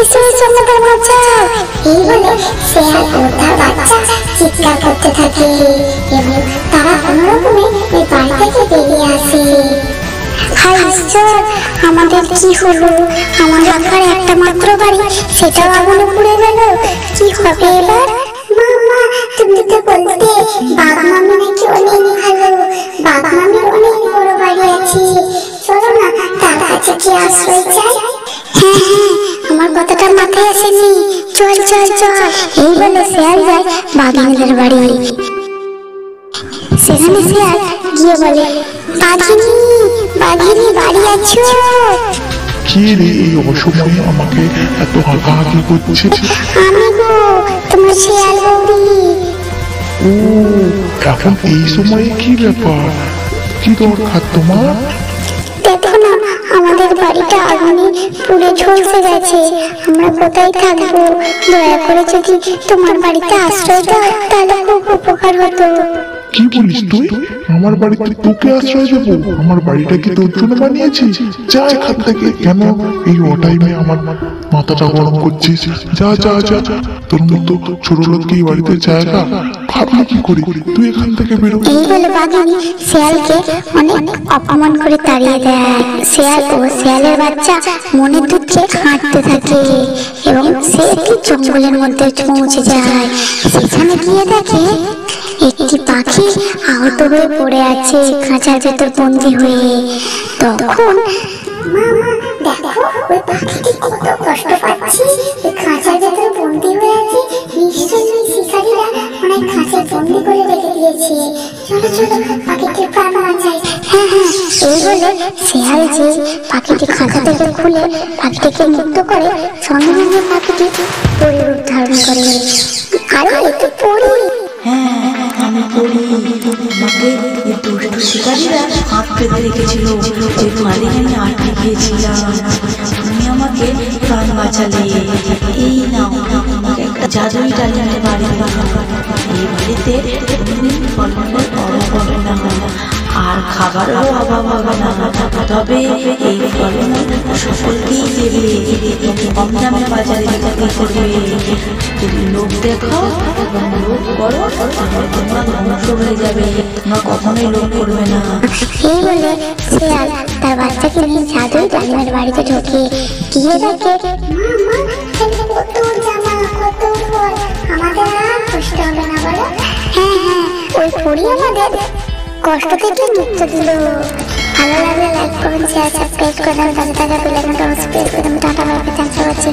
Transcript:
এসো এসো আমাদের বাঁচাও। এই বলে শেয়াল ও তার বাচ্চা চিৎকার করতে থাকে এবং তারা কোনো রকমে ওই বাড়ি থেকে বেরিয়ে আসে। হায় ঈশ্বর, আমাদের কি হলো? আমার রাখার একটা মাত্র বাড়ি, সেটাও আগুনে পুড়ে গেল। কি হবে এবার? মামা, তুমি তো বলতে বাঘ মামি নাকি অনেক ভালো, বাঘ মামির অনেক বড় বাড়ি আছে, চলো না তার কাছে কি আশ্রয় চাই। হ্যাঁ হ্যাঁ, আমার কথাটা মাথায় আসেনি, চল চল চল। এই বলে শেয়াল যায় বাঘিনীদের বাড়ি। সেখানে শেয়াল গিয়ে বলে, বাঘিনী বাঘিনী বাড়ি আছো? কি রে, এই অসময়ে আমাকে এত হাঁকাহাঁকি করছে? আমি গো, তোমার শেয়াল বৌদি। ও, এখন এই সময়ে কি ব্যাপার? কি দরকার তোমার? দেখো না, আমাদের বাড়িটা আগুনে পুড়ে ঝলসে গেছে, আমরা কোথায় থাকবো? দয়া করে যদি তোমার বাড়িতে আশ্রয় দাও তাহলে খুব উপকার হতো। কি বলিস তুই? আমার বাড়িতে তোকে আশ্রয় দেবো? আমার বাড়িটা কি তোর জন্য বানিয়েছি? যা এখান থেকে। কেন এই অটাইমে আমার মাথাটা গরম করছিস? যা যা যা, তোর মতো ছোট লোককে এই বাড়িতে জায়গা ভাবলি কি করে? তুই এখান থেকে বেরো। এই বলে বাঘিনী শিয়ালকে অনেক অপমান করে তাড়িয়ে দেয়। শিয়াল ও শিয়ালের বাচ্চা মনের দুঃখে হাঁটতে থাকে এবং সে একটি জঙ্গলের মধ্যে পৌঁছে যায়। সেখানে গিয়ে দেখে একটি পাখি আহত হয়ে পড়ে আছে খাঁচার ভেতর বন্দি হয়ে। তখন মামা দেখো, ওই পাখিটি কত কষ্ট পাচ্ছে, খাঁচার ভেতর বন্দি হয়ে আছে। নিশ্চয়ই শিকারীরা অনেক খাঁচায় বন্দি করে রেখে দিয়েছে। চলো চলো, পাখিটির প্রাণ বাঁচাই। হ্যাঁ হ্যাঁ, এই বলে শেয়াল যে পাখিটি খাঁচা থেকে খুলে পাখিটিকে মুক্ত করে, সঙ্গে সঙ্গে পাখিটি পরীর রূপ ধারণ করে। আরে এ তো পরী। হ্যাঁ, আমি পড়ি। আমাকে এই দুষ্ট শিকারীরা হাত পেতে রেখেছিল, যে ফাঁদে আমি আটকে গিয়েছিলাম। তুমি আমাকে প্রাণ বাঁচালে। এই নাও, আমাকে একটা জাদুই ডালিমের বাড়ি। এই বাড়িতে কোনোদিন ফলমূলের অভাব হবে না, আর খাবারেরও অভাব হবে না। তবে এই ফলমূল সকলকেই দেবে, কম দামে বাজারে বিক্রি করবে। যদি লোক দেখাও এবং লোক করো তাহলে তোমরা ধ্বংস হয়ে যাবে, তোমরা কখনোই লোক করবে না। এই বলে শেয়াল তার বাচ্চাকে নিয়ে জাদুই ডালিমের বাড়িতে ঢোকে। গিয়ে দেখে মামা, কত জামা, কত ফল, আমাদের আর কষ্ট হবে না বলো? হ্যাঁ হ্যাঁ, ওই পরী আমাদের কষ্ট থেকে মুক্ত দিল। ভালো লাগলে লাইক কমেন্ট শেয়ার সাবস্ক্রাইব করে দেন, কাছে থাকা বেল আইকনটা প্রেস করে দেন। Tata bye bye, thanks for watching.